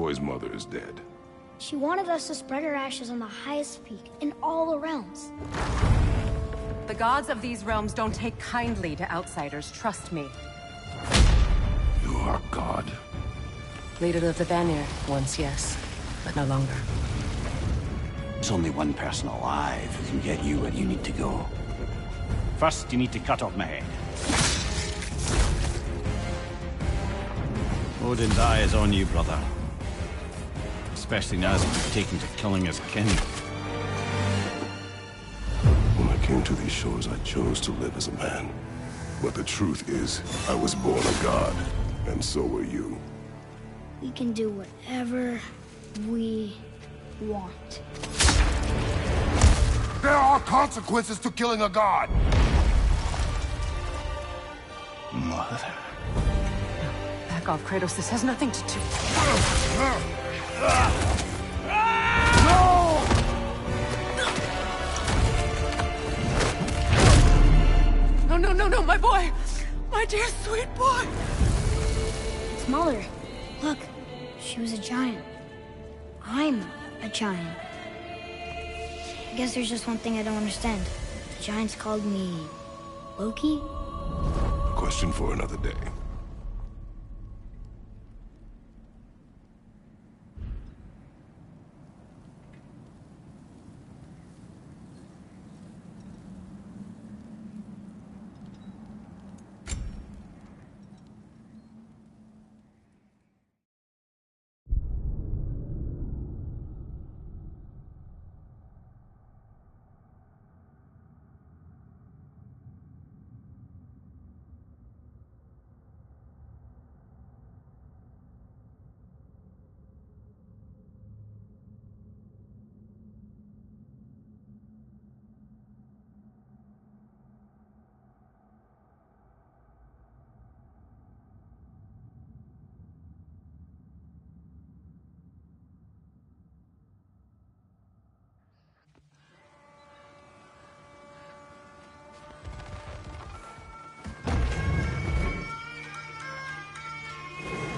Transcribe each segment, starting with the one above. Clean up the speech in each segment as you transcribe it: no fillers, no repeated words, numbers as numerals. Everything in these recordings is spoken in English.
boy's mother is dead. She wanted us to spread her ashes on the highest peak in all the realms. The gods of these realms don't take kindly to outsiders, trust me. You are God. Leader of the Vanir, once yes, but no longer. There's only one person alive who can get you where you need to go. First, you need to cut off my head. Odin's eye is on you, brother. Especially now that you've taken to killing his kin. When I came to these shores, I chose to live as a man. But the truth is, I was born a god, and so were you. We can do whatever we want. There are consequences to killing a god! Mother. Back off, Kratos. This has nothing to do... No, my boy! My dear, sweet boy! It's Mother. Look, she was a giant. I'm a giant. I guess there's just one thing I don't understand. The giants called me... Loki? Question for another day.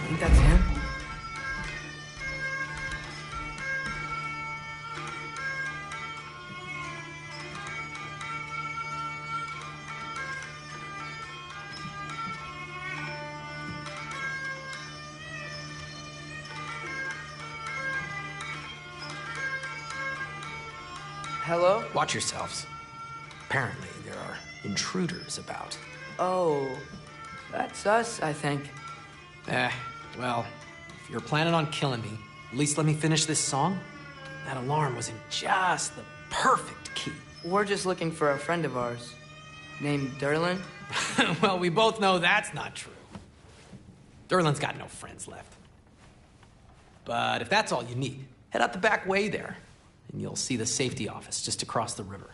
Think that's him? Hello? Watch yourselves. Apparently, there are intruders about. Oh, that's us, I think. Well, if you're planning on killing me, at least let me finish this song. That alarm was in just the perfect key. We're just looking for a friend of ours named Durlin. Well, we both know that's not true. Durlin's got no friends left. But if that's all you need, head out the back way there, and you'll see the safety office just across the river.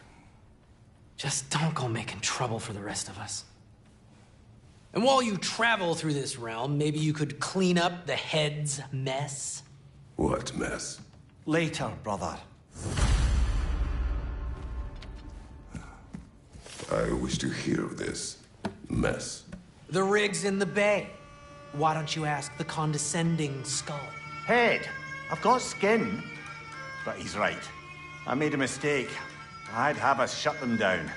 Just don't go making trouble for the rest of us. And while you travel through this realm, maybe you could clean up the head's mess? What mess? Later, brother. I wish to hear of this mess. The rig's in the bay. Why don't you ask the condescending skull? Head. I've got skin. But he's right. I made a mistake. I'd have us shut them down.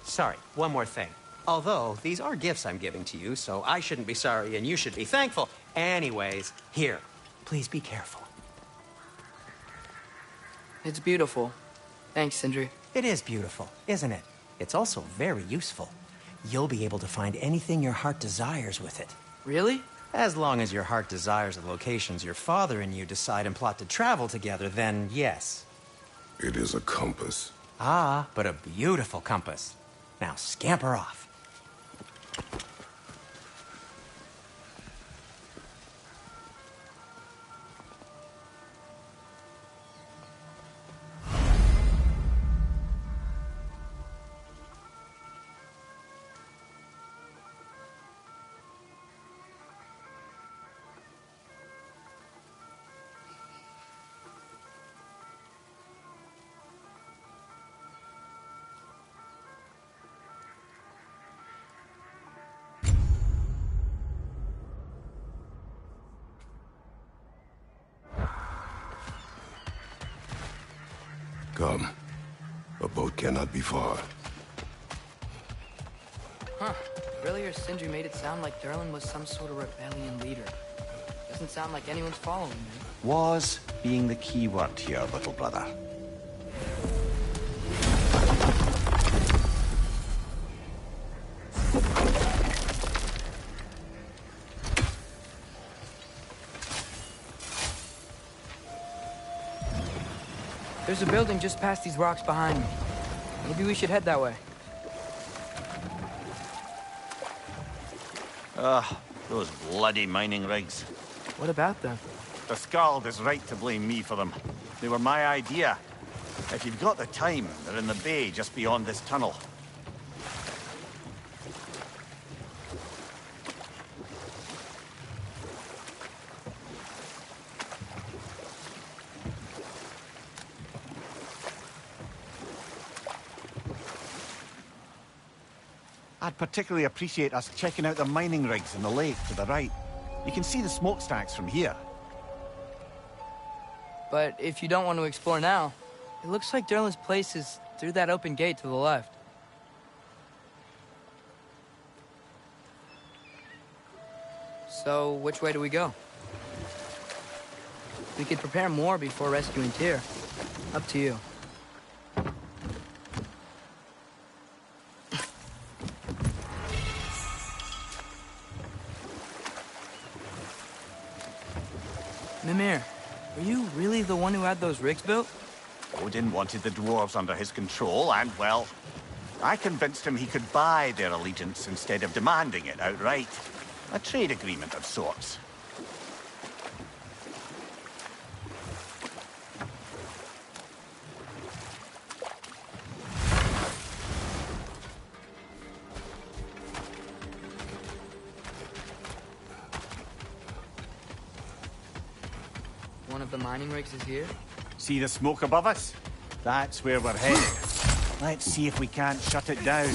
Sorry, one more thing. Although, these are gifts I'm giving to you, so I shouldn't be sorry and you should be thankful. Anyways, here, please be careful. It's beautiful. Thanks, Sindri. It is beautiful, isn't it? It's also very useful. You'll be able to find anything your heart desires with it. Really? As long as your heart desires the locations your father and you decide and plot to travel together, then yes. It is a compass. Ah, but a beautiful compass. Now scamper off. Come. A boat cannot be far. Huh. Earlier, Sindri made it sound like Durlin was some sort of rebellion leader. Doesn't sound like anyone's following me. Was being the key word here, little brother. There's a building just past these rocks behind me. Maybe we should head that way. Those bloody mining rigs. What about them? The Skald is right to blame me for them. They were my idea. If you've got the time, they're in the bay just beyond this tunnel. I'd particularly appreciate us checking out the mining rigs in the lake to the right. You can see the smokestacks from here. But if you don't want to explore now, it looks like Durlin's place is through that open gate to the left. So, which way do we go? We could prepare more before rescuing Tyr. Up to you. Mimir, are you really the one who had those rigs built? Odin wanted the dwarves under his control, and, well, I convinced him he could buy their allegiance instead of demanding it outright. A trade agreement of sorts. One of the mining rigs is here? See the smoke above us? That's where we're headed. Let's see if we can't shut it down.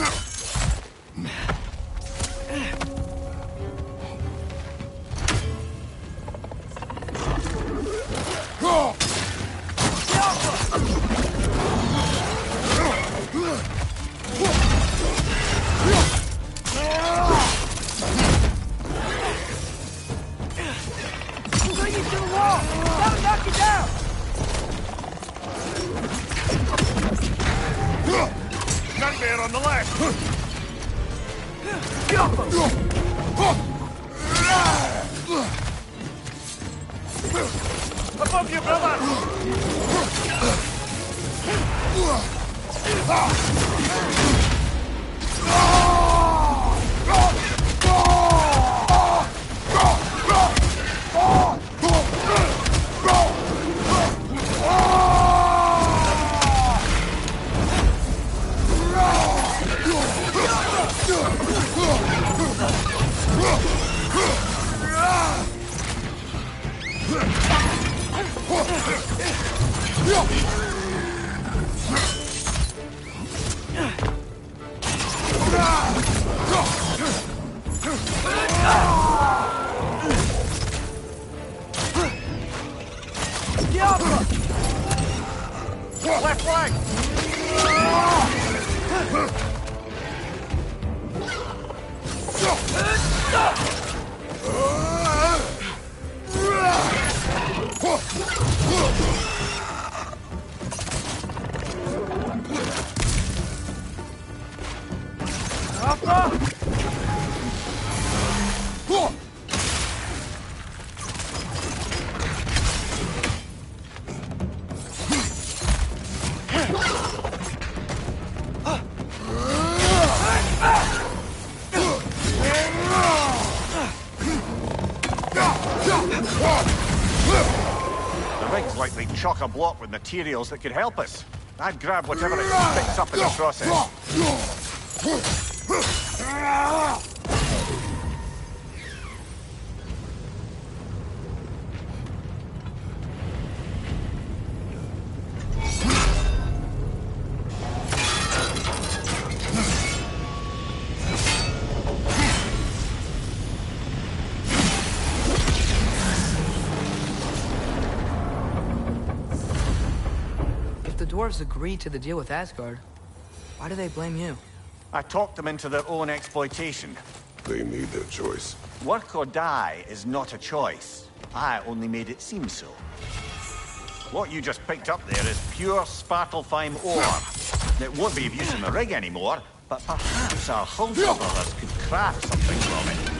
Gunbear on the left! Above you, brother! Left flank! The rig's likely chock-a-block with materials that could help us. I'd grab whatever it picks up in the process. dwarves agreed to the deal with Asgard, why do they blame you? I talked them into their own exploitation. They made their choice. Work or die is not a choice. I only made it seem so. What you just picked up there is pure Spartalfheim ore. It won't be of use in the rig anymore, but perhaps our Hulda brothers could craft something from it.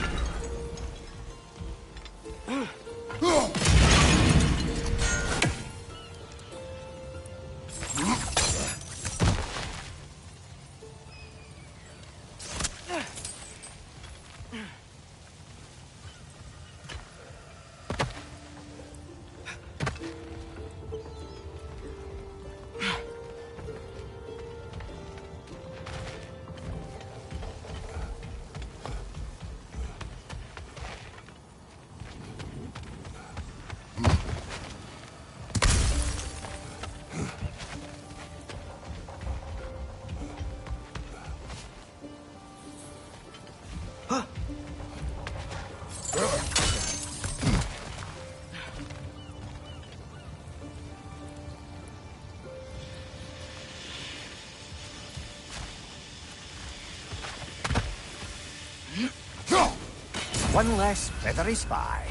One less feathery spy.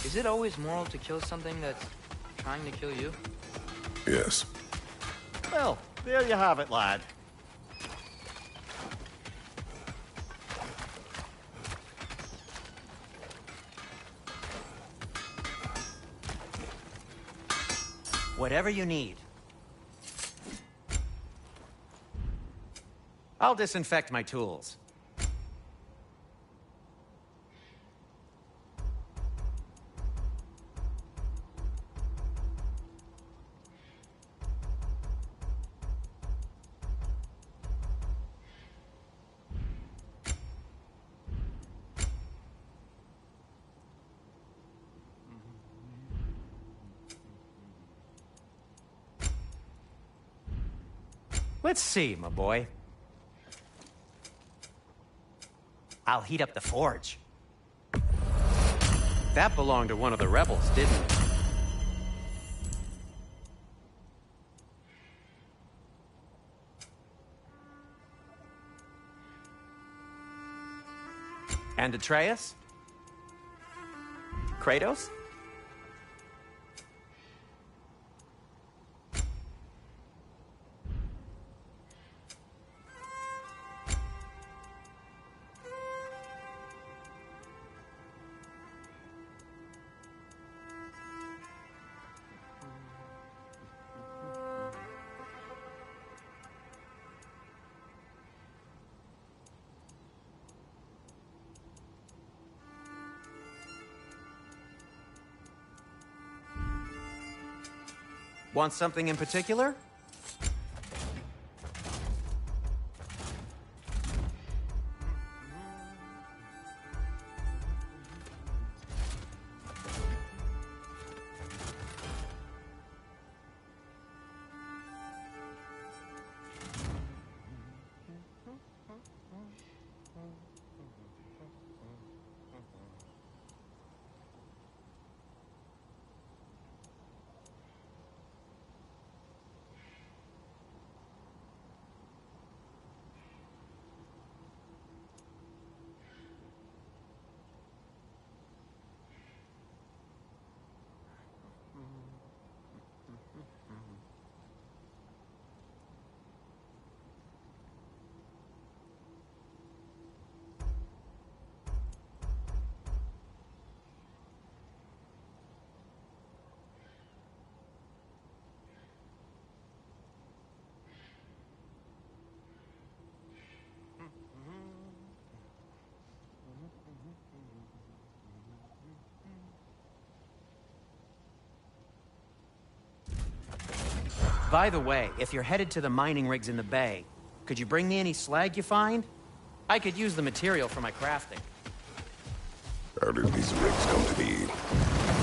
Is it always moral to kill something that's trying to kill you? Yes. Well, there you have it, lad. Whatever you need. I'll disinfect my tools. Let's see, my boy. I'll heat up the forge. That belonged to one of the rebels, didn't it? And Atreus? Kratos? Want something in particular? By the way, if you're headed to the mining rigs in the bay, could you bring me any slag you find? I could use the material for my crafting. How did these rigs come to be?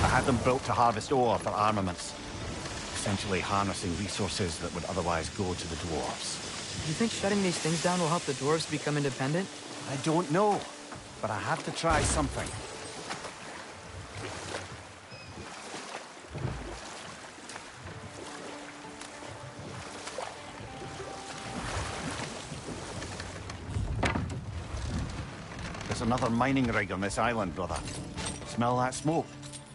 I had them built to harvest ore for armaments. Essentially harnessing resources that would otherwise go to the dwarves. You think shutting these things down will help the dwarves become independent? I don't know, but I have to try something. There's another mining rig on this island, brother. Smell that smoke?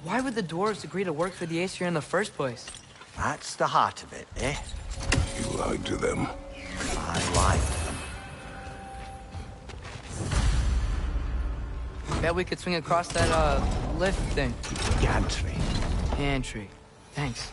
Why would the dwarves agree to work for the Aesir in the first place? That's the heart of it, eh? You lied to them. I lied to them. Bet we could swing across that, lift thing. Gantry. Pantry. Thanks.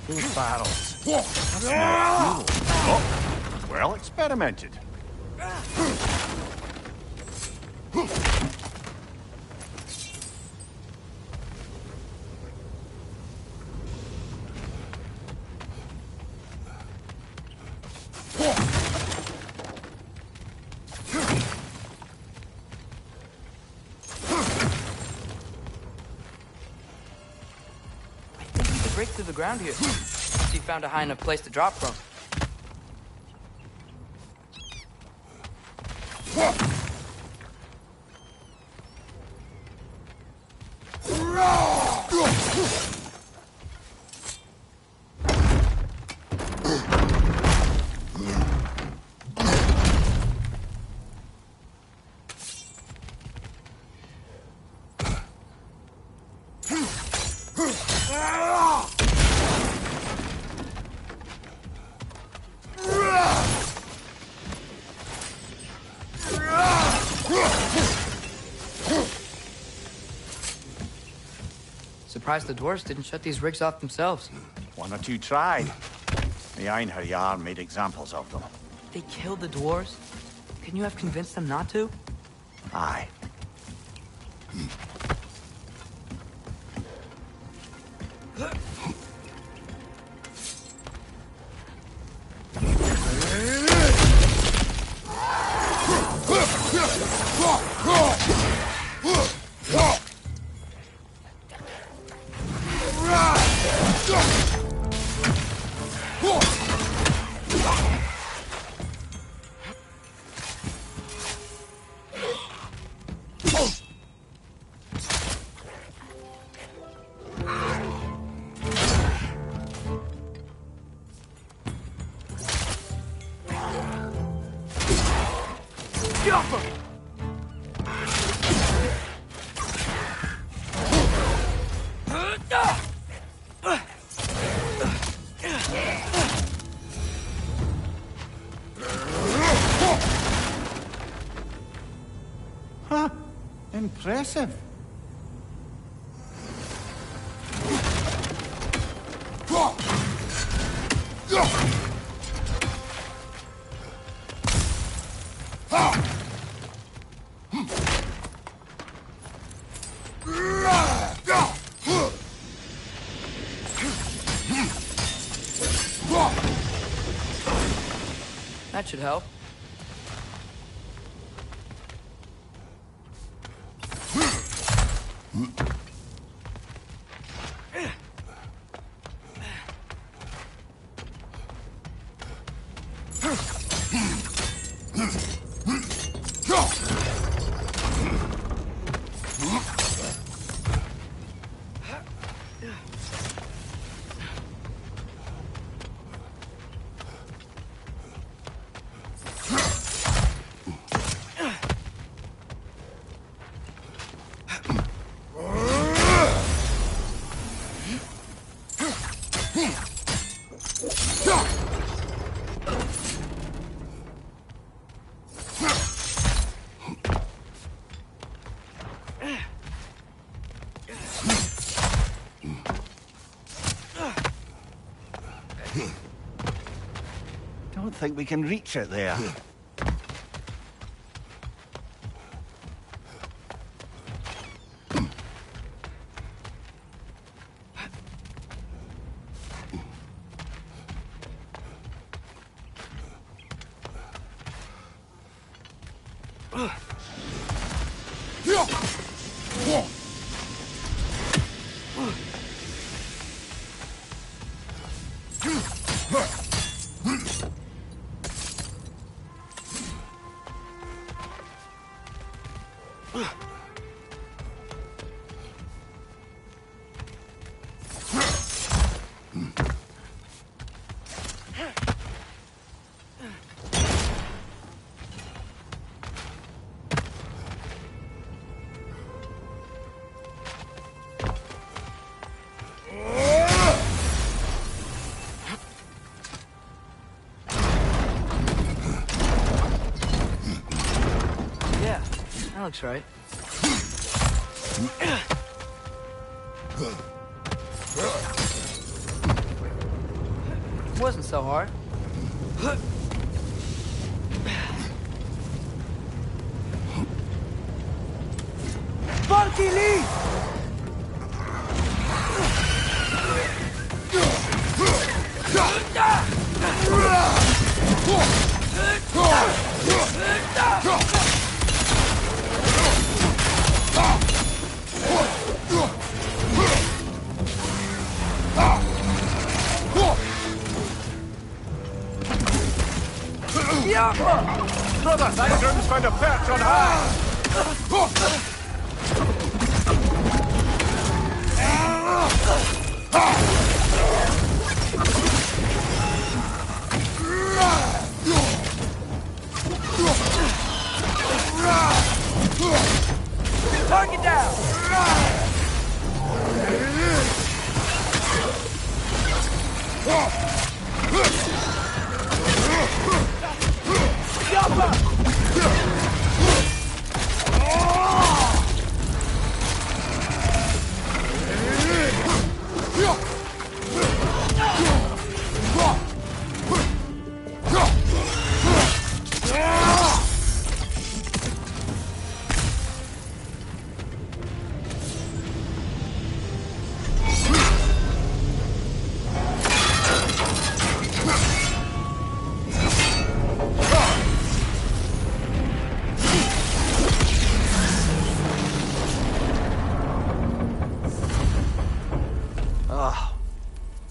Those barrels. That's more fuel. Oh, well experimented. We could break through the ground here. She found a high enough place to drop from. Surprised the dwarves didn't shut these rigs off themselves. One or two tried. The Einherjar made examples of them. They killed the dwarves? Couldn't you have convinced them not to? Aye. Huh. Impressive. That should help. don't think we can reach it there. Yeah, that looks right. Wasn't so hard. Funky Lee! Brother, Sandrum's found a perch on high! Target down!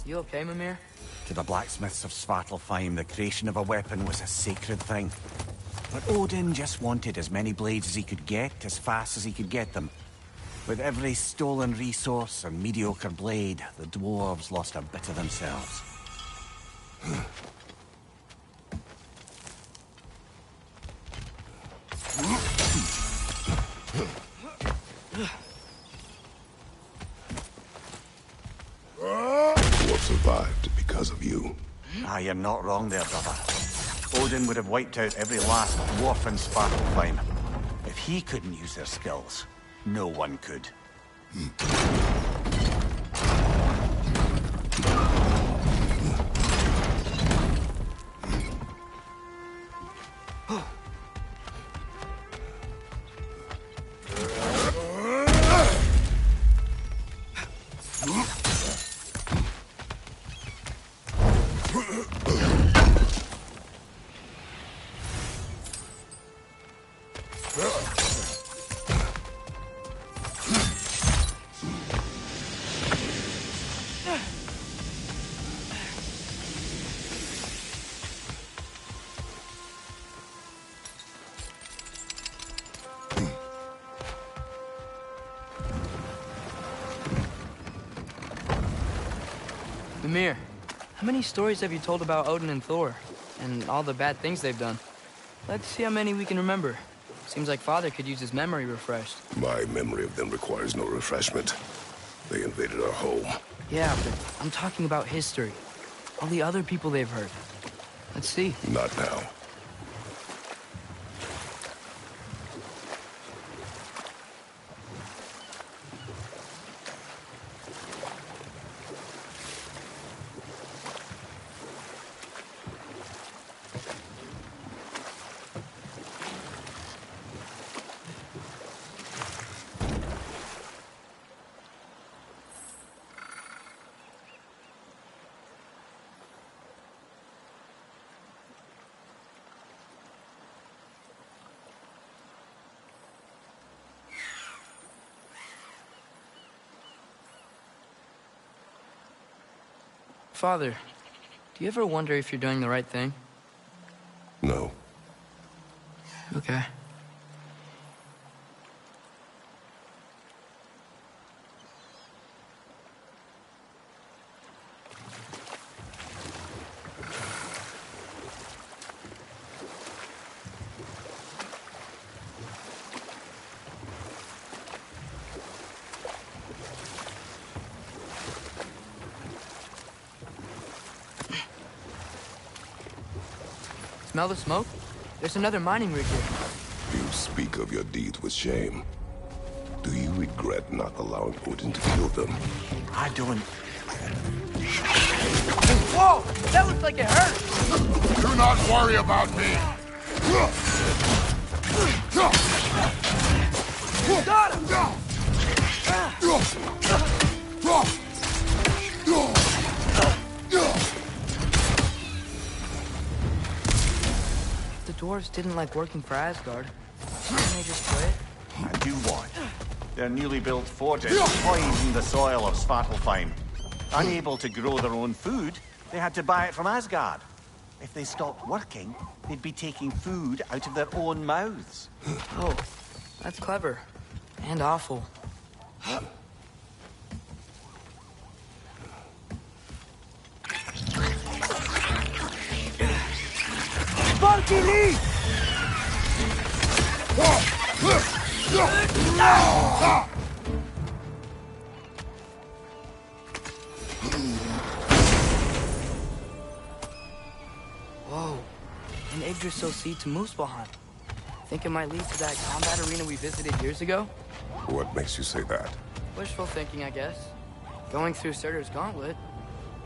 You okay, Mimir? To the blacksmiths of Svartalfheim, the creation of a weapon was a sacred thing. But Odin just wanted as many blades as he could get, as fast as he could get them. With every stolen resource and mediocre blade, the dwarves lost a bit of themselves. Dwarf survived because of you. Ah, you're not wrong there, brother. Odin would have wiped out every last dwarf in Svartalfheim. If he couldn't use their skills, no one could. Mimir, how many stories have you told about Odin and Thor? And all the bad things they've done? Let's see how many we can remember. Seems like Father could use his memory refreshed. My memory of them requires no refreshment. They invaded our home. Yeah, but I'm talking about history. All the other people they've hurt. Let's see. Not now. Father, do you ever wonder if you're doing the right thing? No. Okay. Smell the smoke? There's another mining rig here. You speak of your deeds with shame. Do you regret not allowing Odin to kill them? I don't. Whoa! That looks like it hurt! Do not worry about me! Got him! The dwarves didn't like working for Asgard. Didn't they just quit? I do want. Their newly built forges poisoned the soil of Svartalfheim. Unable to grow their own food, they had to buy it from Asgard. If they stopped working, they'd be taking food out of their own mouths. Oh, that's clever. And awful. Sparky Lee! Whoa. An Yggdrasil seed to Muspelheim. Think it might lead to that combat arena we visited years ago? What makes you say that? Wishful thinking, I guess. Going through Surtur's gauntlet.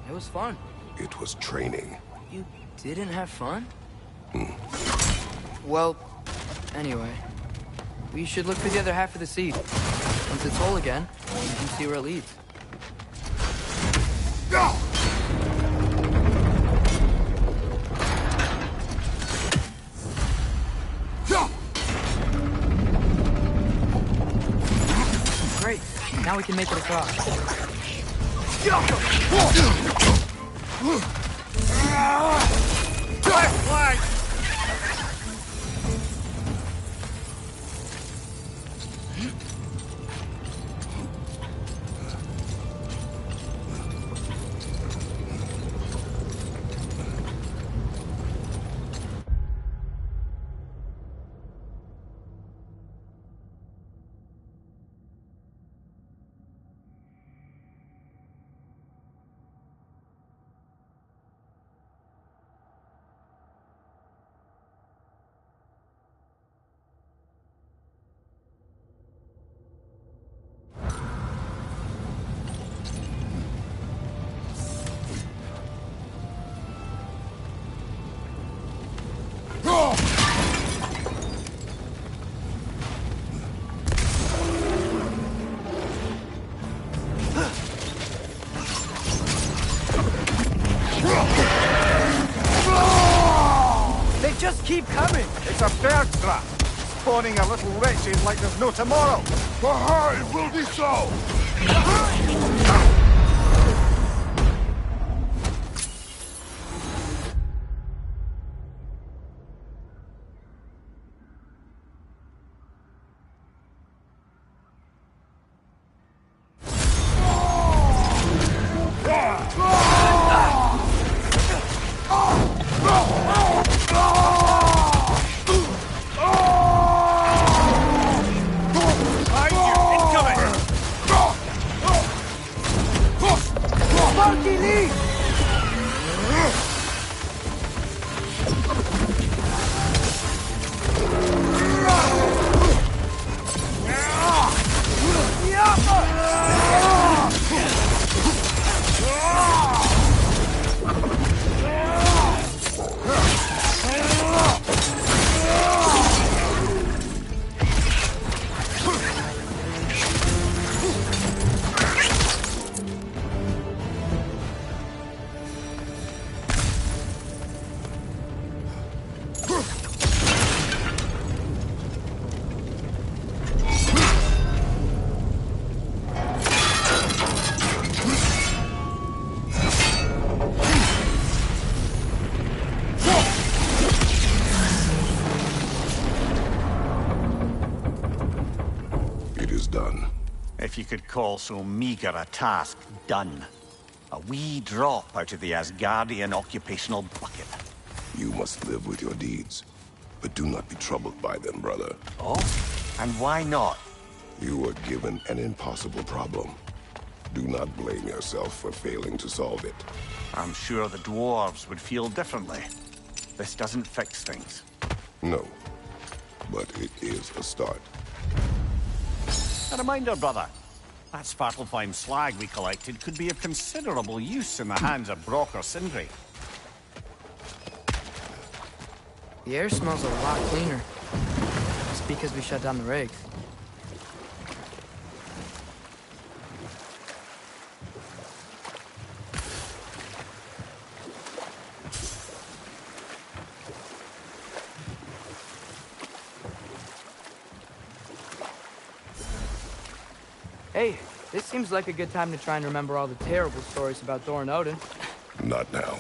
It was fun. It was training. You didn't have fun? Well, anyway. We should look for the other half of the seed. Once it's whole again, you can see where it leads. Go! Great. Now we can make it across. Flag! They just keep coming! It's a bird trap, spawning a little wretches like there's no tomorrow. For her, it will be so! done. If you could call so meager a task done. A wee drop out of the Asgardian occupational bucket. You must live with your deeds, but do not be troubled by them, brother. Oh? And why not? You were given an impossible problem. Do not blame yourself for failing to solve it. I'm sure the dwarves would feel differently. This doesn't fix things. No, but it is a start. A reminder, brother. That Svartalfheim slag we collected could be of considerable use in the hands of Brock or Sindri. The air smells a lot cleaner. It's because we shut down the rigs. Hey, this seems like a good time to try and remember all the terrible stories about Thor and Odin. Not now.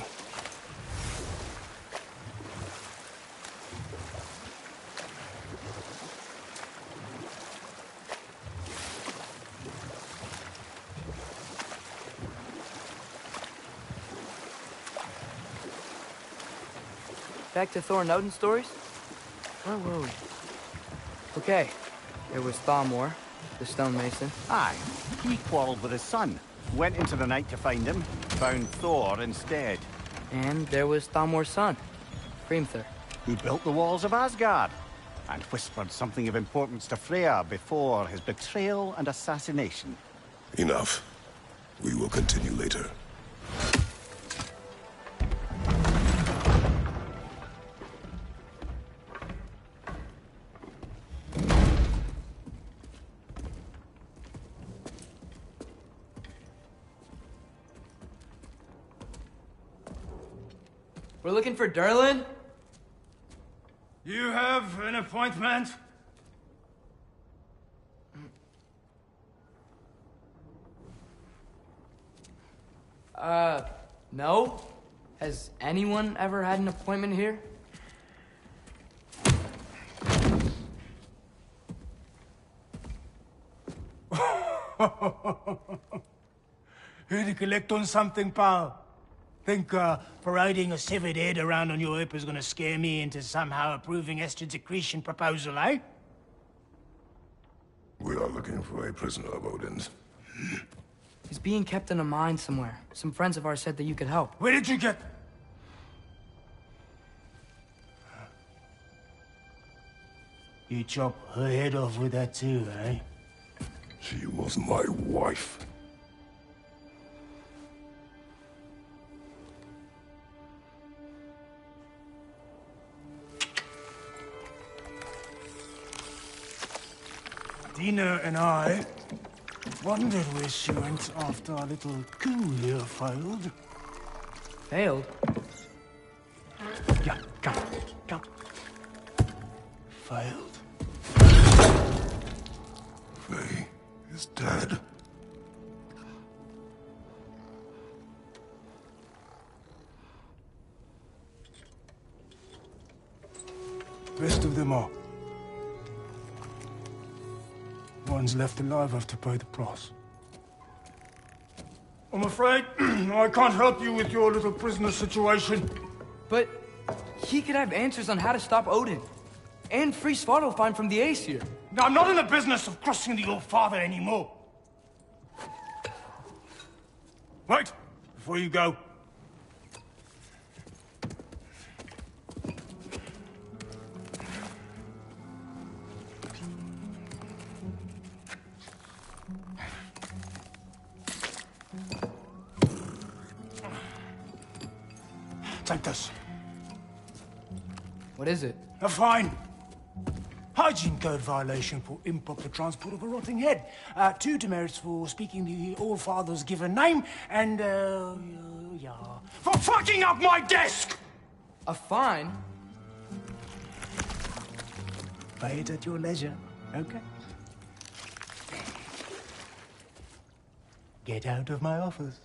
Back to Thor and Odin stories? Where were we? Okay, there was Thalmor, the stonemason. Aye, he quarreled with his son. Went into the night to find him, found Thor instead. And there was Thalmor's son, Hrimthur. Who built the walls of Asgard, and whispered something of importance to Freya before his betrayal and assassination. Enough. We will continue later. We're looking for Durlin? You have an appointment? No. Has anyone ever had an appointment here? Here to collect on something, pal? Think, parading a severed head around on your hip is gonna scare me into somehow approving Estrid's accretion proposal, eh? We are looking for a prisoner of Odin's. He's being kept in a mine somewhere. Some friends of ours said that you could help. Where did you get... You chop her head off with that too, eh? She was my wife. Dina and I wondered where she went after our little coup here failed. Failed? Yeah, come. Failed. Faye is dead. Rest of them are. One's left alive have to pay the price. I'm afraid I can't help you with your little prisoner situation. But he could have answers on how to stop Odin. And free Svartalfheim from the Aesir. I'm not in the business of crossing the old father anymore. Wait, before you go. Take this. What is it? A fine. Hygiene code violation for improper transport of a rotting head. 2 demerits for speaking the All-Father's given name, and, yeah. For fucking up my desk! A fine? Pay it at your leisure, okay? Get out of my office.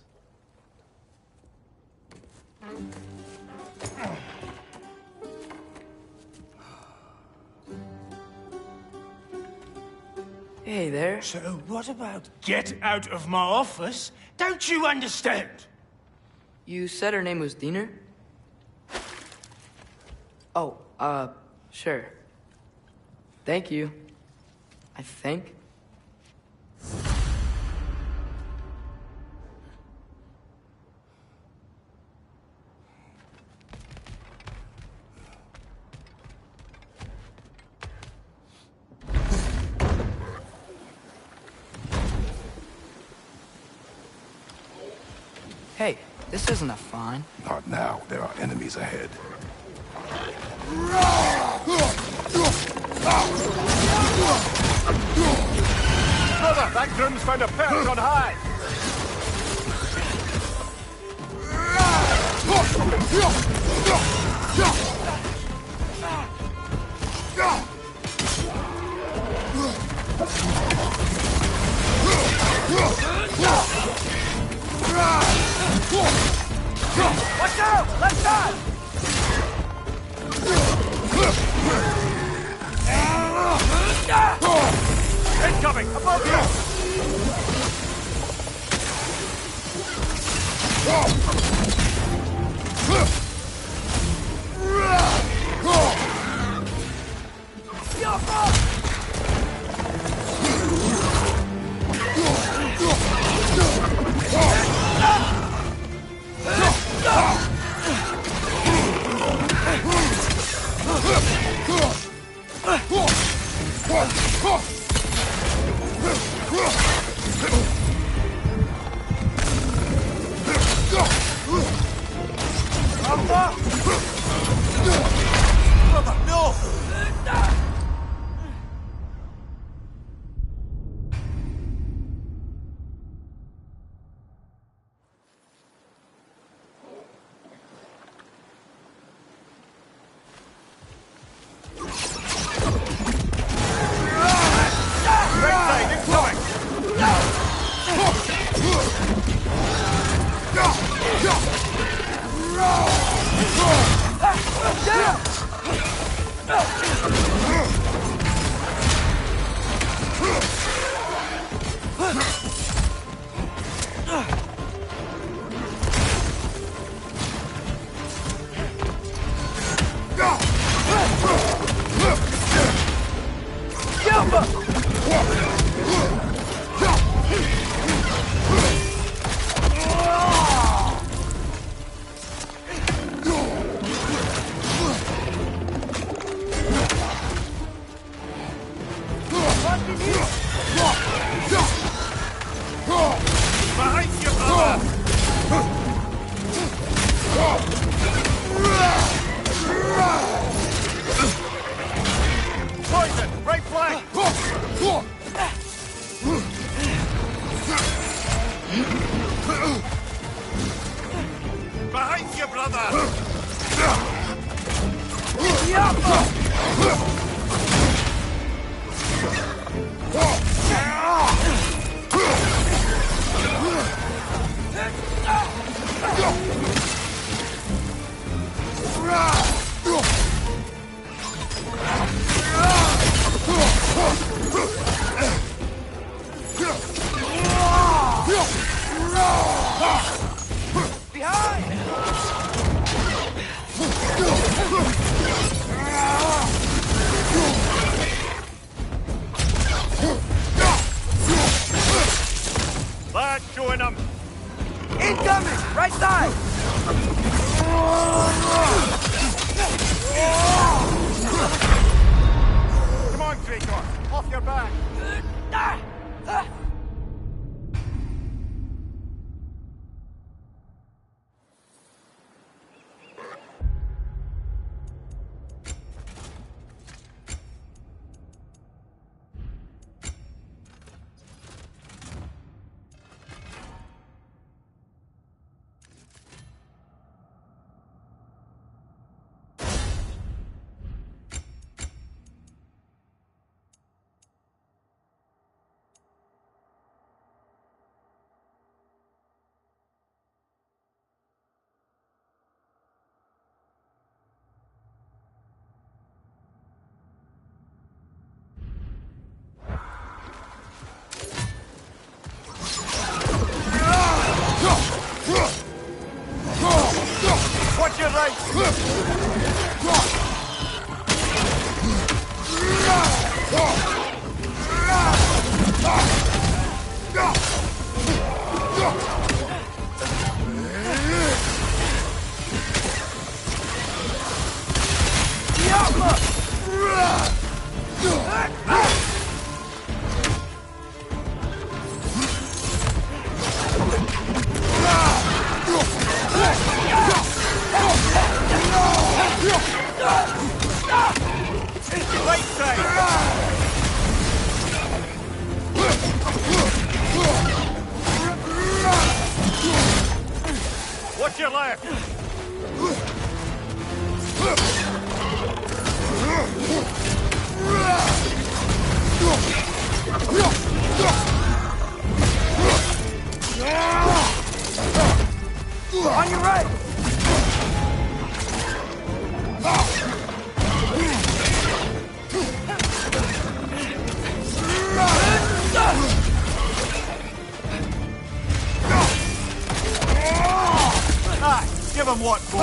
Hey there. So what about get out of my office? Don't you understand? You said her name was Diener? Oh, sure. Thank you. I think. Hey, this isn't a fine. Not now. There are enemies ahead. Brother, that groom's found a perch on high! Watch out! Left side! Incoming! Above you! Brother, no! Poison! Right flank! Behind you, brother! That's showing them! Incoming! Right side! Come on, Traitor! Off your back! what for?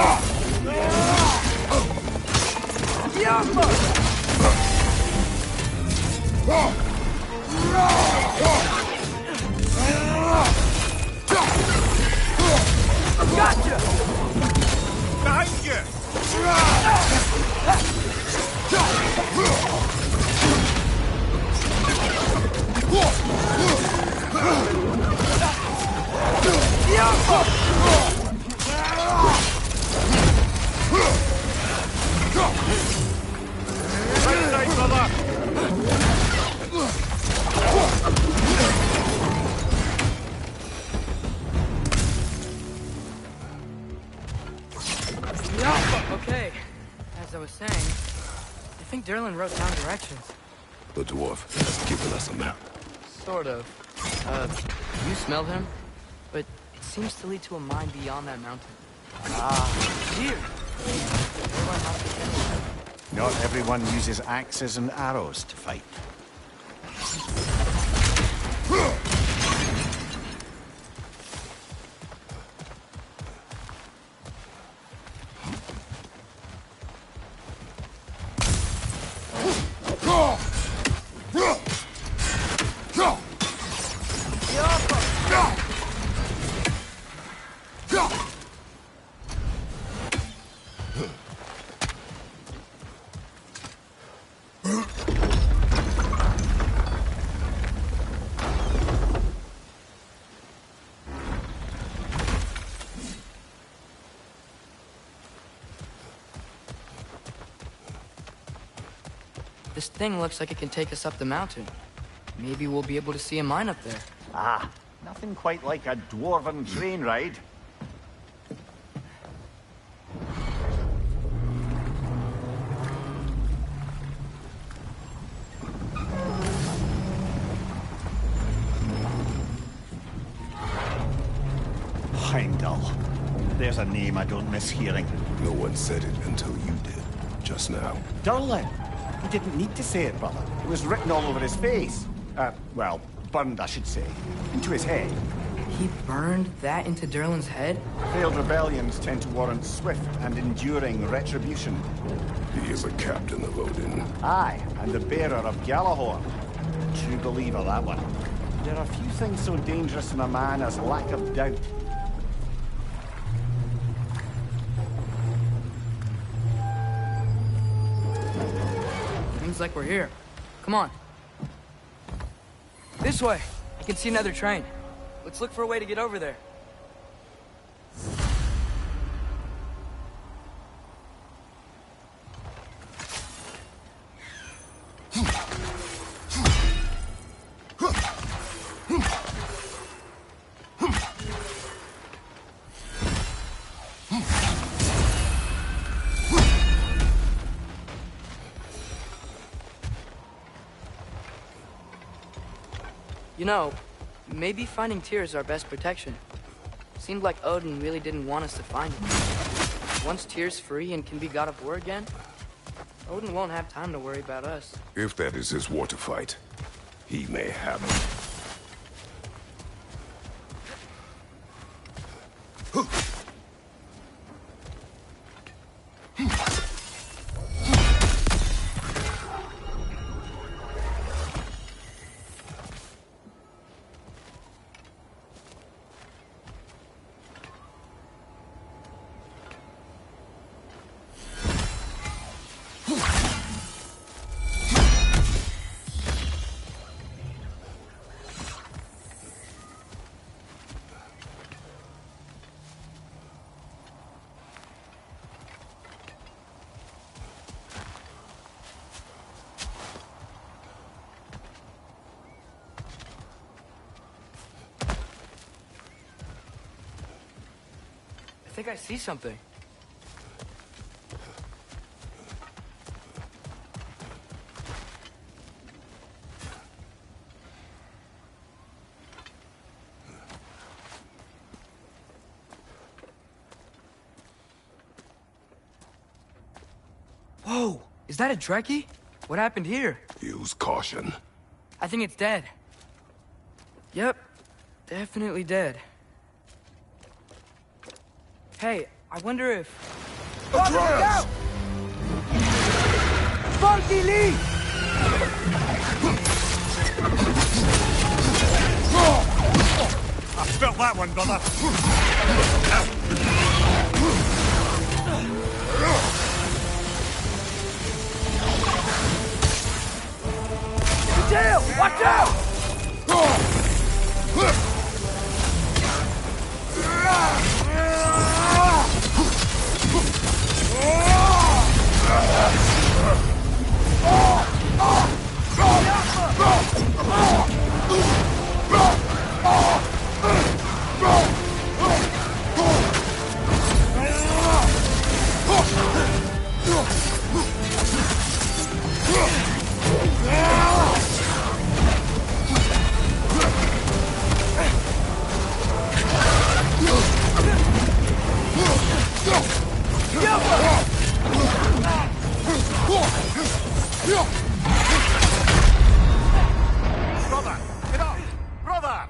Gotcha! Behind you! Right side, brother! Okay, as I was saying, I think Derlin wrote down directions. The dwarf has given us a map. Sort of. You smell him? But it seems to lead to a mine beyond that mountain. Here! Everyone must be careful. Not everyone uses axes and arrows to fight. This thing looks like it can take us up the mountain. Maybe we'll be able to see a mine up there. Ah, nothing quite like a dwarven train ride. Heimdall. There's a name I don't miss hearing. No one said it until you did, just now. Durlin. He didn't need to say it, brother. It was written all over his face. Well, burned, I should say. Into his head. He burned that into Derlin's head? Failed rebellions tend to warrant swift and enduring retribution. He is a captain of Odin. Aye, and the bearer of Galahorn. True believer, that one. There are few things so dangerous in a man as lack of doubt. Seems like we're here. Come on. This way. I can see another train. Let's look for a way to get over there. You know, maybe finding Tyr is our best protection. Seemed like Odin really didn't want us to find him. Once Tyr's free and can be God of War again, Odin won't have time to worry about us. If that is his war to fight, he may have it. I think I see something. Whoa! Is that a Trekkie? What happened here? Use caution. I think it's dead. Yep. Definitely dead. Hey, I wonder if... Atreus! Funky Lee! I felt that one, brother. Tail! Watch out! Brother, get up! Brother!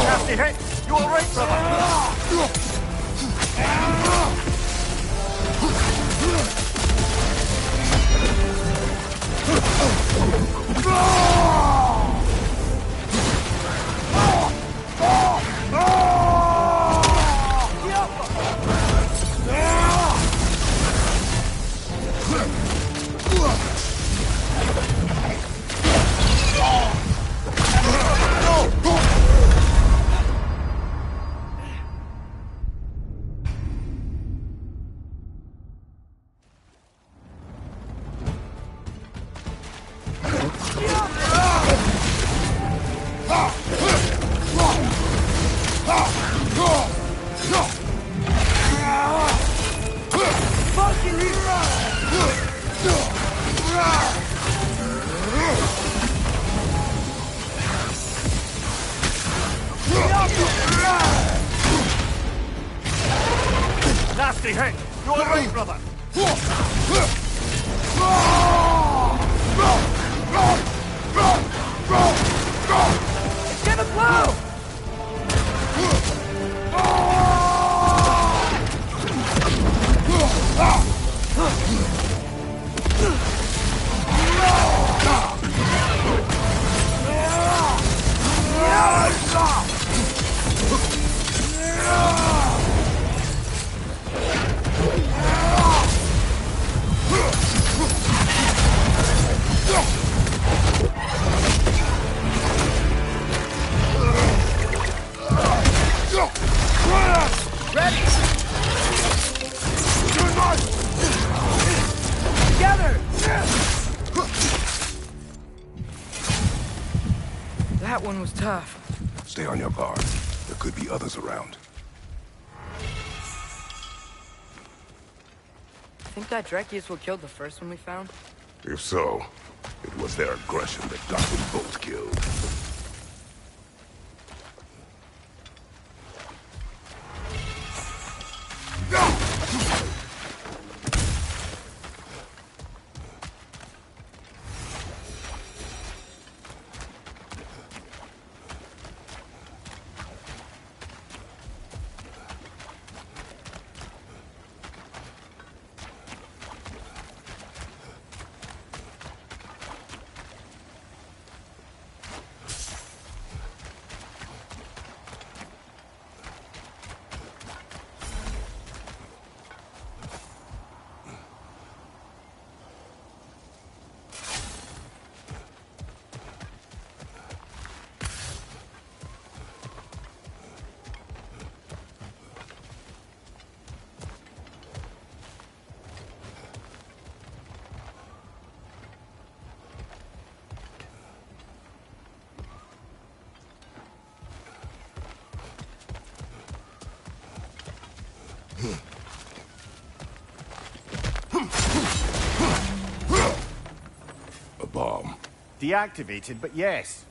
Nasty hit! You all right, brother? Nasty hit! You all right, brother? It's gonna blow! That one was tough. Stay on your guard. There could be others around. Think that Dreki is what killed the first one we found? If so, it was their aggression that got them both killed. deactivated, but yes.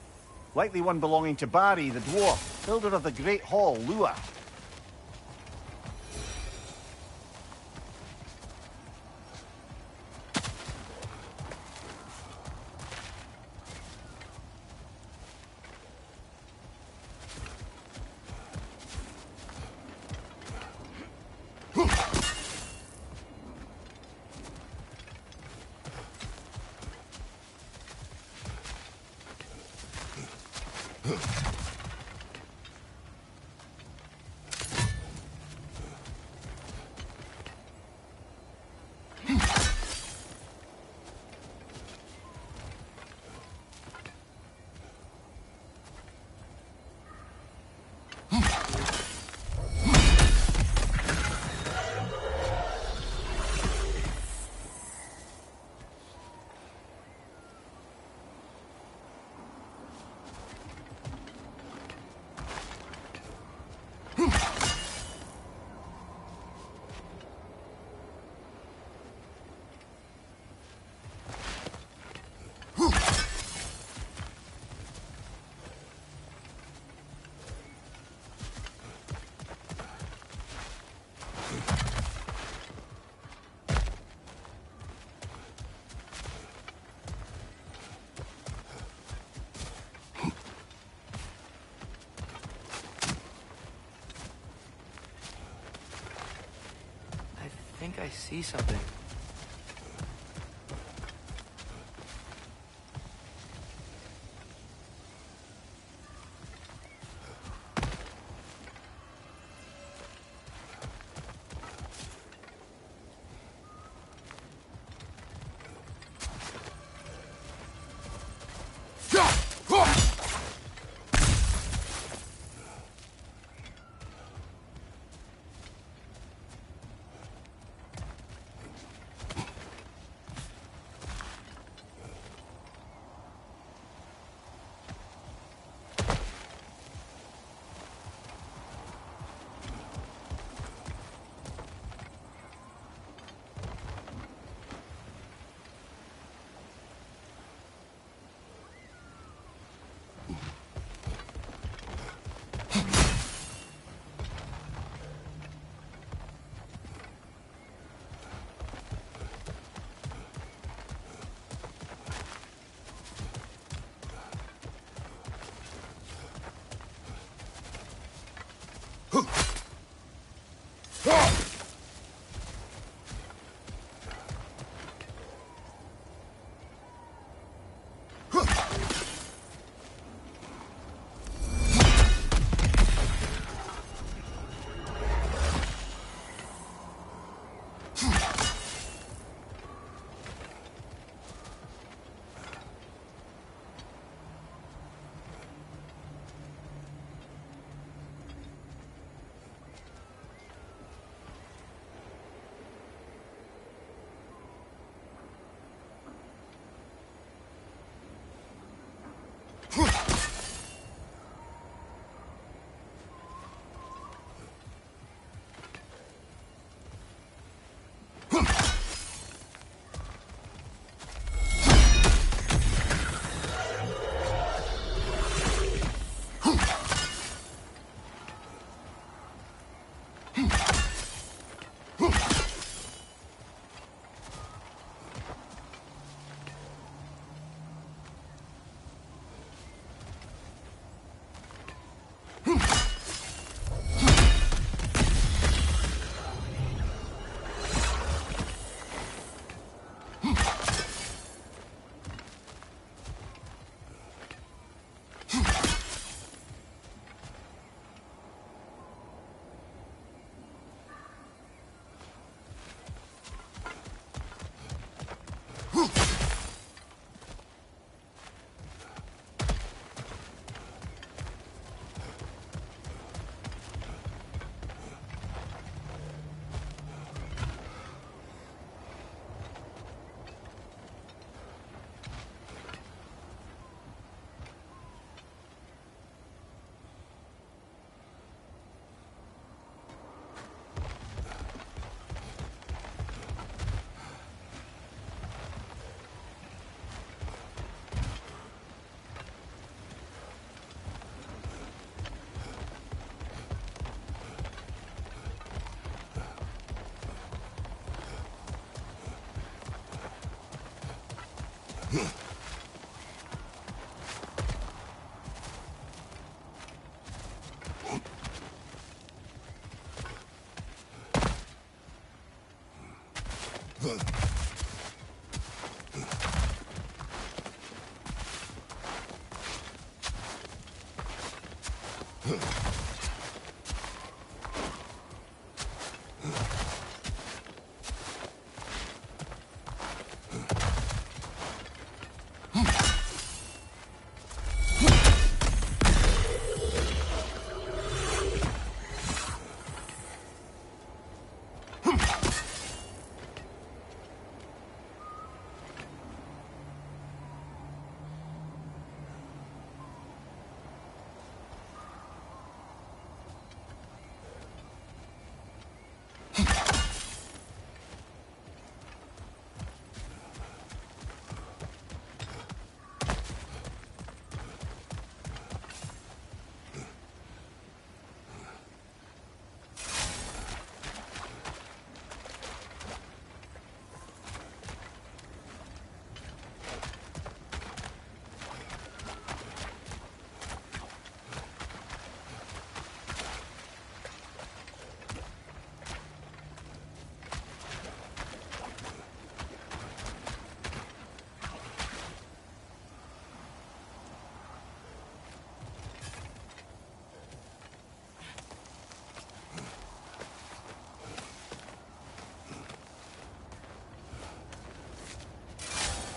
Likely one belonging to Barry, the dwarf, builder of the Great Hall, Lua. I think I see something.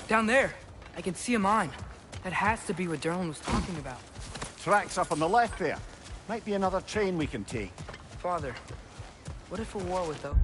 Down there, I can see a mine. That has to be what Derlin was talking about. Tracks up on the left there. Might be another train we can take. Father, what if a war with those?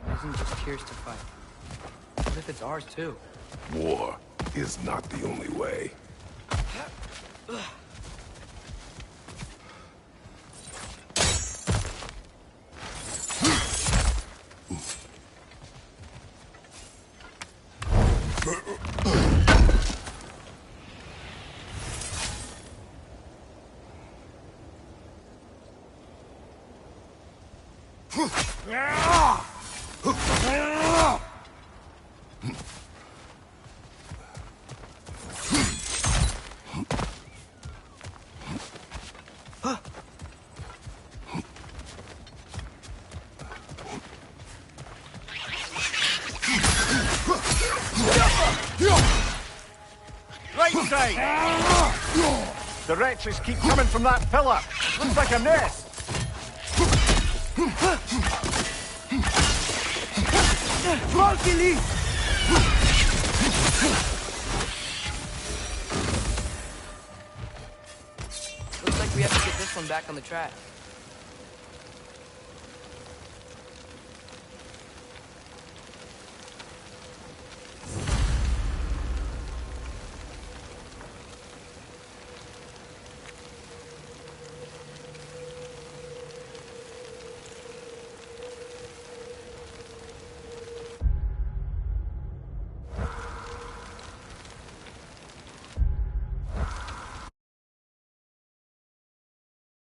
It isn't just Tyr's to fight. What if it's ours too? War is not the only way. right side! The wretches keep coming from that pillar. Looks like a nest. Luckily! Looks like we have to get this one back on the track.